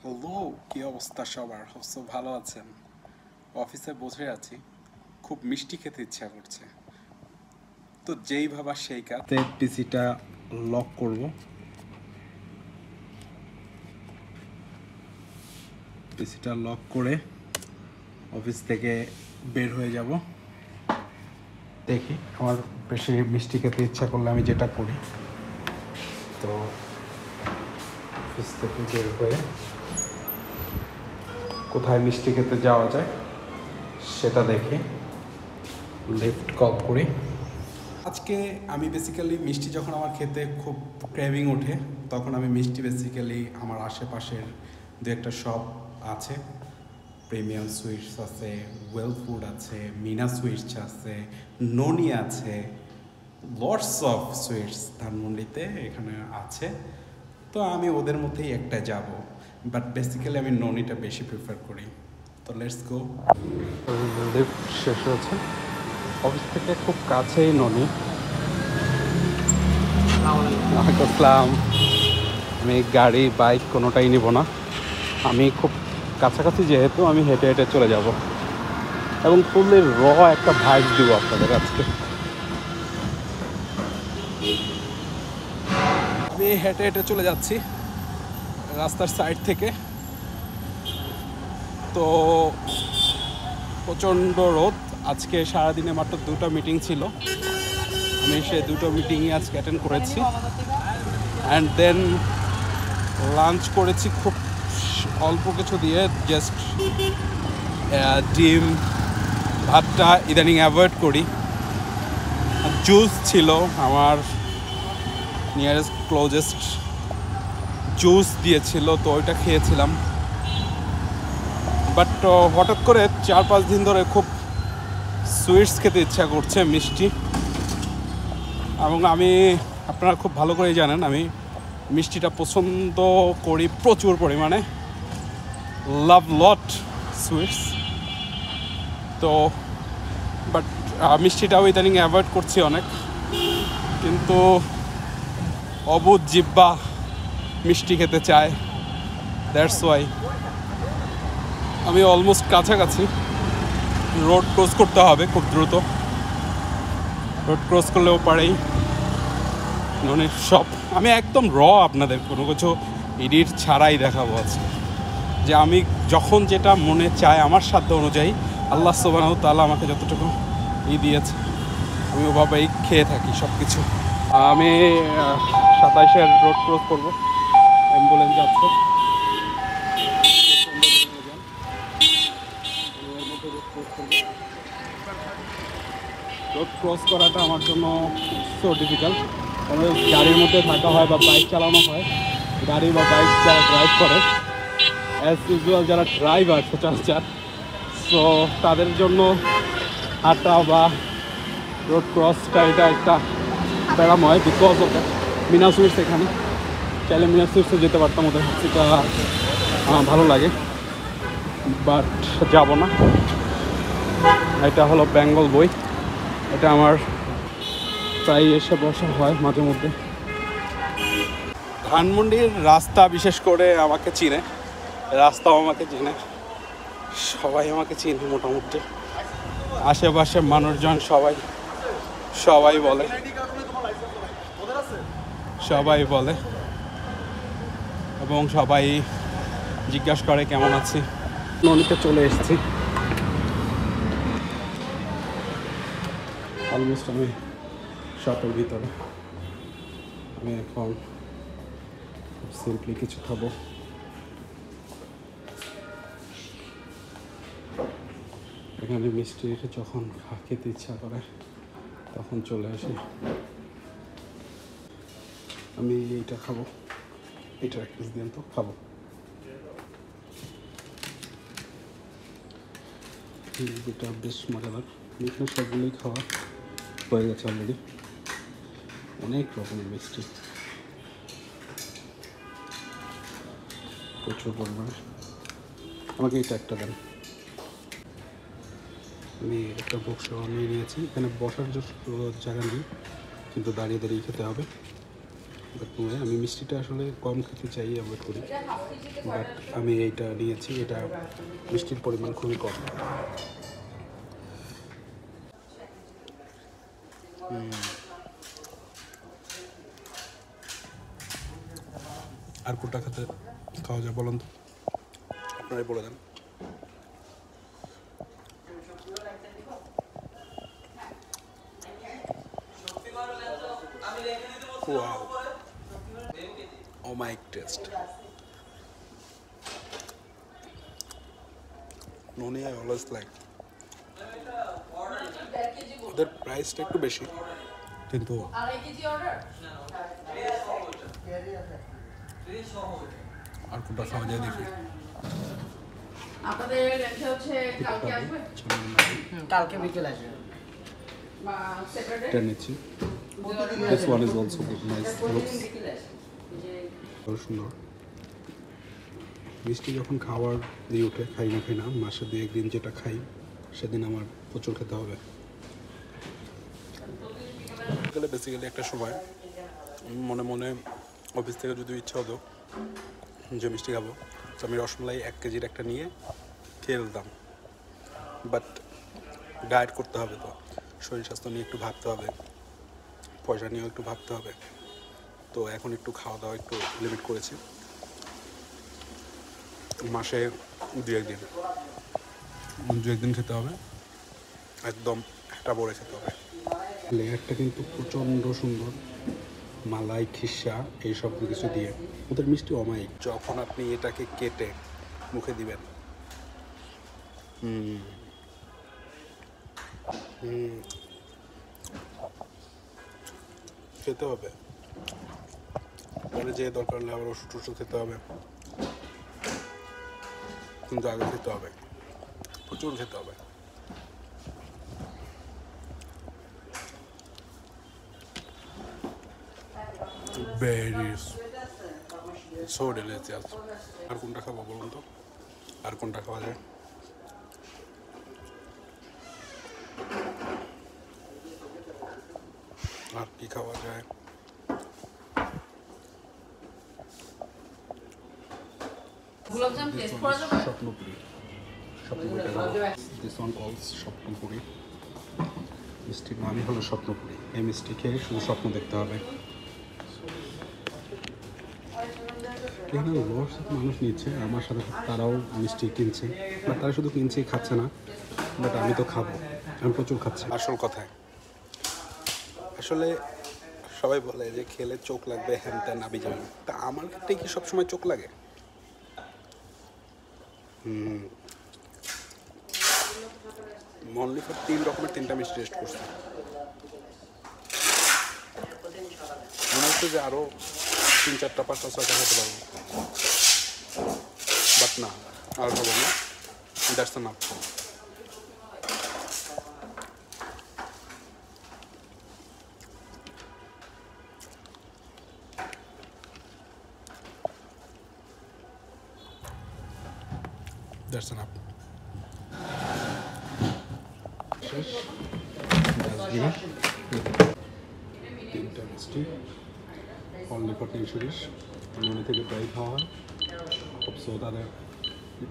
Hello, কি অবস্থা সবার? সব ভালো আছেন? অফিসে বসে আছি, খুব মিষ্টি খেতে ইচ্ছা করছে। তো যেই ভাবা সেই কাজ। পিসিটা লক করব, পিসিটা লক করে অফিস থেকে বের হয়ে যাব। দেখি আমার বেশি মিষ্টি খেতে ইচ্ছা করলে আমি যেটা করি, তো অফিস থেকে বের হয়ে কোথায় মিষ্টি খেতে যাওয়া যায় সেটা দেখে লিফট কল করি। আজকে আমি বেসিক্যালি মিষ্টি যখন আমার খেতে খুব ক্রেভিং ওঠে, তখন আমি মিষ্টি বেসিক্যালি আমার আশেপাশের দু একটা শপ আছে। প্রিমিয়াম সুইটস আছে, ওয়েল ফুড আছে, মিনা সুইটস আছে, ননি আছে, লটস অফ সুইটস ধানমন্ডিতে এখানে আছে। তো আমি ওদের মধ্যেই একটা যাব, বাট বেসিক্যালি আমি ননিটা বেশি প্রিফার করি। তো লেটস গো। লিফট শেষ হয়েছে, অফিস থেকে খুব কাছেই ননি। আসসালাম। আমি গাড়ি বাইক কোনোটাই নিব না, আমি খুব কাছাকাছি যেহেতু আমি হেঁটে হেঁটে চলে যাব এবং ফুললি একটা ভাইব দিব আপনাদের আজকে। আমি হেঁটে হেঁটে চলে যাচ্ছি রাস্তার সাইড থেকে। তো প্রচণ্ড রোদ, আজকে সারাদিনে মাত্র 2টা মিটিং ছিল, আমি সে 2টো মিটিংই আজকে অ্যাটেন্ড করেছি। অ্যান্ড দেন লাঞ্চ করেছি খুব অল্প কিছু দিয়ে, জাস্ট ডিম, ভাতটা ইদানিং অ্যাভয়েড করি। জুস ছিল, আমার নিয়ারেস্ট ক্লোজেস্ট জুস দিয়েছিল, তো ওইটা খেয়েছিলাম। বাট হঠাৎ করে 4-5 দিন ধরে খুব সুইটস খেতে ইচ্ছা করছে, মিষ্টি। এবং আমি, আপনারা খুব ভালো করেই জানেন, আমি মিষ্টিটা পছন্দ করি প্রচুর পরিমাণে, লাভ লট সুইটস। তো বাট মিষ্টিটাও ইদানিং অ্যাভয়েড করছি অনেক, কিন্তু অবুঝ জিব্বা মিষ্টি খেতে চায়, দ্যাটস ওয়াই। আমি অলমোস্ট কাছাকাছি, রোড ক্রস করতে হবে খুব দ্রুত। রোড ক্রস করলেও পারেই ননির শপ। আমি একদম আপনাদের কোনো কিছু এডিট ছাড়াই দেখাবো আজকে, যে আমি যখন যেটা মনে চায় আমার সাধ্য অনুযায়ী, আল্লাহ সুবহানাহু ওয়া তাআলা আমাকে যতটুকু দিয়েছে আমি ওভাবেই খেয়ে থাকি সব কিছু। আমি 27-এর রোড ক্রস করবো, অ্যাম্বুলেন্স যাচ্ছে। রোড ক্রস করাটা আমার জন্য সো ডিফিকাল্ট, কারণ গাড়ির মধ্যে থাকা হয় বা বাইক চালানো হয়। গাড়ি বা বাইক যারা ড্রাইভ করে, অ্যাজ ইউজুয়াল যারা ড্রাইভার সচরাচর, সো তাদের জন্য হাঁটা বা রোড ক্রসটা এটা একটা প্যারাময়, বিকজ অফ মিনা সুইটস। এখানে চাইলে মিনা সুইটসে যেতে পারতাম, ওদের হাসিটা ভালো লাগে, বাট যাব না। এটা হলো বেঙ্গল বই, এটা আমার প্রায় এসে বসা হয় মাঝে মধ্যে। ধানমন্ডির রাস্তা বিশেষ করে আমাকে চিনে, রাস্তাও আমাকে চিনে, সবাই আমাকে চিনে মোটামুটি। আশেপাশের মানুষজন সবাই বলে এবং সবাই জিজ্ঞাসা করে কেমন আছি। ননিতে চলে এসেছি, অলমোস্ট আমি শপের ভিতরে। আমি এখন খুব সিম্পলি কিছু খাবো। এখানে মিষ্টি যখন খেতে ইচ্ছা করে তখন চলে আসি। আমি এইটা খাবো, এইটার এক পিস দিন তো খাবো। এটা বেশ মজাদার, এখানে সবগুলোই খাওয়া হয়ে গেছে অলরেডি। অনেক রকমের মিষ্টি, প্রচুর পরিমাণে। আমাকে এটা একটা দেন। আমি একটা বক্স নিয়ে নিয়েছি, এখানে বসার জায়গা নেই, কিন্তু দাঁড়িয়ে দাঁড়িয়ে খেতে হবে। বাট আমি মিষ্টিটা আসলে কম খেতে চাই, অ্যাভয়েড করি, বাট আমি এইটা নিয়েছি, এটা মিষ্টির পরিমাণ খুবই কম। আর কোনটা খাওয়া যায় বলুন তো, আপনারাই বলে দেন। Wow. Oh my taste. Noni I always like. ওদের প্রাইসটা একটু বেশি, কিন্তু আর কোনটা খাওয়া যায় দেখি। আপনাদের রেঞ্জে হচ্ছে কালকে আসবে, কালকে বিকেল আসবে বা স্যাটারডে। এটা নিচ্ছি। This one is also good, nice looks. খুব সুন্দর মিষ্টি। যখন খাওয়ার দিয়ে উঠে খাই না মাসে 2-1 দিন যেটা খাই সেদিন আমার প্রচুর খেতে হবে। বেসিক্যালি একটা সময় মনে মনে অফিস থেকে যদি ইচ্ছা হতো যে মিষ্টি খাবো, তো আমি রসমালাই 1 কেজির একটা নিয়ে খেয়ে ফেলতাম। বাট ডায়েট করতে হবে, তো শরীর স্বাস্থ্য নিয়ে একটু ভাবতে হবে, পয়সা নিয়েও একটু ভাবতে হবে। তো এখন একটু খাওয়া দাওয়া একটু লিমিট করেছি, মাসে 2-1 দিন খেতে হবে, একদম একটা বড়ে খেতে হবে। লেয়ারটা কিন্তু প্রচণ্ড সুন্দর, মালাই খিসা এই সব কিছু দিয়ে ওদের মিষ্টি অমায়িক। যখন আপনি এটাকে কেটে মুখে দিবেন, খেতে হবে, পরে যে দরকার হলে আবার ওষুধ খেতে হবে, কিন্তু আগে খেতে হবে, প্রচুর খেতে হবে। Very so delicious. আর কোনটা খাবো বলুন তো, আর কোনটা খাওয়া যায়? আর কি খাওয়া যায়? স্বপ্নপুরি। দিস ওয়ান কলস স্বপ্নপুরি। মিষ্টির নামই হলো স্বপ্নপুরি। এই মিষ্টি খেয়ে শুধু স্বপ্ন দেখতে হবে। এখানে মানুষ নিচ্ছে, আমার সাথে তারাও মিষ্টি কিনছে, বা তারা শুধু কিনছে খাচ্ছে না, বাট আমি তো খাবো, আমি প্রচুর খাচ্ছি। আসল কথায় আসলে সবাই বলে যে খেলে চোখ লাগবে, হ্যান ত্যান আবি যাবে, তা আমার ক্ষেত্রে কি সবসময় চোখ লাগে? অনলি ফর 3 রকমের 3টা মিষ্টি টেস্ট করছি। মনে হচ্ছে যে আরও 3-4টা 5টা 6টা খেতে পারবো, বাট না, আর খাবো না। That's enough. That's enough. শেষ। 3টা মিষ্টি অনলি ফর 320। ননি থেকে প্রায় খাওয়া হয়, সো তাদের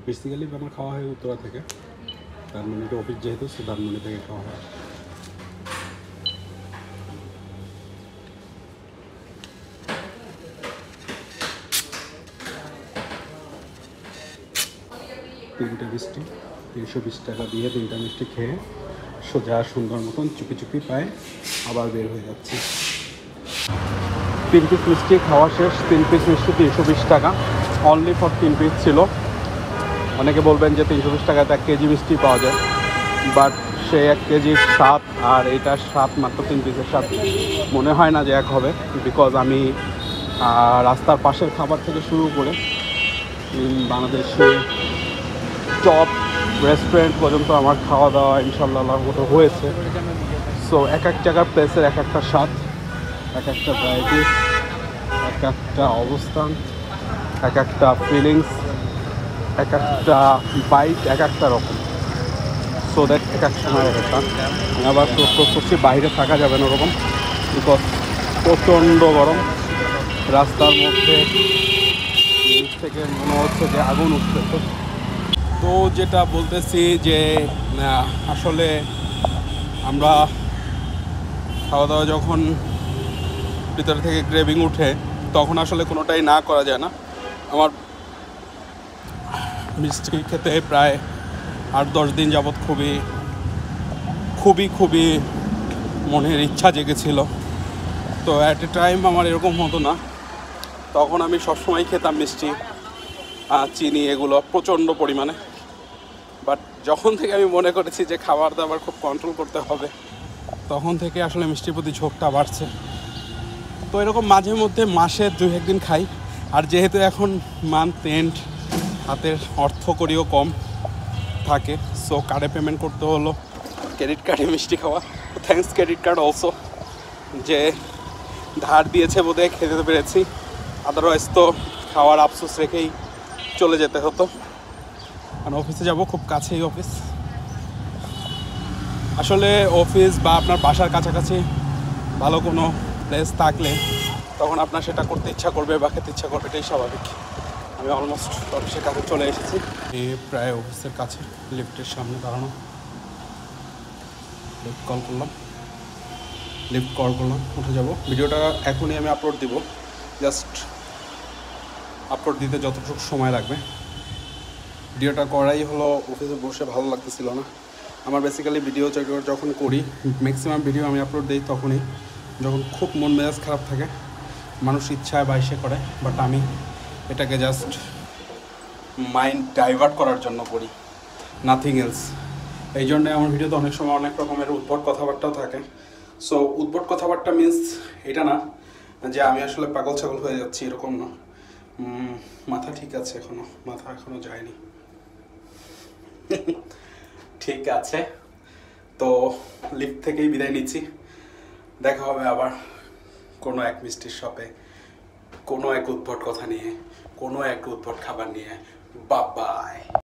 বেসিক্যালি আমার খাওয়া হয় উত্তরা থেকে, ধানমন্ডিতে অফিস যেহেতু, সো ধানমন্ডি থেকে খাওয়া হয়। তিনটে মিষ্টি 320 টাকা দিয়ে 3টা মিষ্টি খেয়ে সোজা সুন্দর মতন চুপি চুপি পায়ে আবার বের হয়ে যাচ্ছি। 3 পিস মিষ্টি খাওয়া শেষ। 3 পিস মিষ্টি 320 টাকা, অনলি ফর 3 পিস ছিল। অনেকে বলবেন যে 320 টাকাতে 1 কেজি মিষ্টি পাওয়া যায়, বাট সে 1 কেজির স্বাদ আর এটার স্বাদ মাত্র 3 পিসের স্বাদ মনে হয় না যে এক হবে, বিকজ আমি রাস্তার পাশের খাবার থেকে শুরু করে বাংলাদেশে চপ রেস্টুরেন্ট পর্যন্ত আমার খাওয়া দাওয়া ইনশাল্লাহ মতো হয়েছে। সো এক জায়গার প্লেসের এক একটা স্বাদ, এক একটা ভ্যারাইটিস, এক একটা অবস্থান, এক একটা ফিলিংস, এক একটা বাইট এক একটা রকম। সো দ্যাট এক এক সময় এক একটা। আমি আবার প্রস্তুত করছি বাইরে থাকা যাবে না ওরকম, বিকজ প্রচণ্ড গরম, রাস্তার মধ্যে নিচ থেকে মনে হচ্ছে যে আগুন উঠতেছে। তো যেটা বলতেছি যে আসলে আমরা খাওয়া দাওয়া যখন ভিতর থেকে ক্রেভিং উঠে তখন আসলে কোনোটাই না করা যায় না। আমার মিষ্টি খেতে প্রায় 8-10 দিন যাবৎ খুবই মনের ইচ্ছা জেগেছিল। তো অ্যাট এ টাইম আমার এরকম হতো না, তখন আমি সবসময় খেতাম মিষ্টি, চিনি এগুলো প্রচণ্ড পরিমাণে। বাট যখন থেকে আমি মনে করেছি যে খাবার দাবার খুব কন্ট্রোল করতে হবে, তখন থেকে আসলে মিষ্টির প্রতি ঝোঁকটা বাড়ছে। তো এরকম মাঝে মধ্যে মাসে 2-1 দিন খাই। আর যেহেতু এখন মান্থ এন্ড, হাতের অর্থকড়িও কম থাকে, সো কার্ডে পেমেন্ট করতে হলো, ক্রেডিট কার্ডে মিষ্টি খাওয়া। থ্যাঙ্কস ক্রেডিট কার্ড অলসো, যে ধার দিয়েছে বোধহয় খেতে পেরেছি, আদারওয়াইজ তো খাওয়ার আফসোস রেখেই চলে যেতে হতো। কারণ অফিসে যাব, খুব কাছেই অফিস। আসলে অফিস বা আপনার বাসার কাছাকাছি ভালো কোনো প্লেস থাকলে তখন আপনার সেটা করতে ইচ্ছা করবে বা খেতে ইচ্ছা করবে, এটাই স্বাভাবিক। আমি অলমোস্ট অফিসের কাছে চলে এসেছি, প্রায় অফিসের কাছে, লিফটের সামনে দাঁড়ানো। লিফট কল করলাম, উঠে যাব। ভিডিওটা এখনই আমি আপলোড দিব, জাস্ট আপলোড দিতে যতটুকু সময় লাগবে। ভিডিওটা করাই হলো অফিসে বসে ভালো লাগতেছিল না আমার। বেসিক্যালি ভিডিও যখন করি, ম্যাক্সিমাম ভিডিও আমি আপলোড দিই তখনই যখন খুব মন মেজাজ খারাপ থাকে, মানুষ ইচ্ছায় বা ইসে করে। বাট আমি এটাকে জাস্ট মাইন্ড ডাইভার্ট করার জন্য করি, নাথিং এলস। এই জন্যে আমার ভিডিওতে অনেক সময় অনেক রকমের উদ্ভট কথাবার্তাও থাকে। সো উদ্ভট কথাবার্তা মিন্স এটা না যে আমি আসলে পাগল ছাগল হয়ে যাচ্ছি, এরকম না। মাথা ঠিক আছে, মাথা এখনো যায়নি। ঠিক আছে, তো লিফট থেকেই বিদায় নিচ্ছি। দেখা হবে আবার কোনো এক মিষ্টির শপে, কোনো এক উদ্ভট কথা নিয়ে, কোনো এক উদ্ভট খাবার নিয়ে। Bye bye.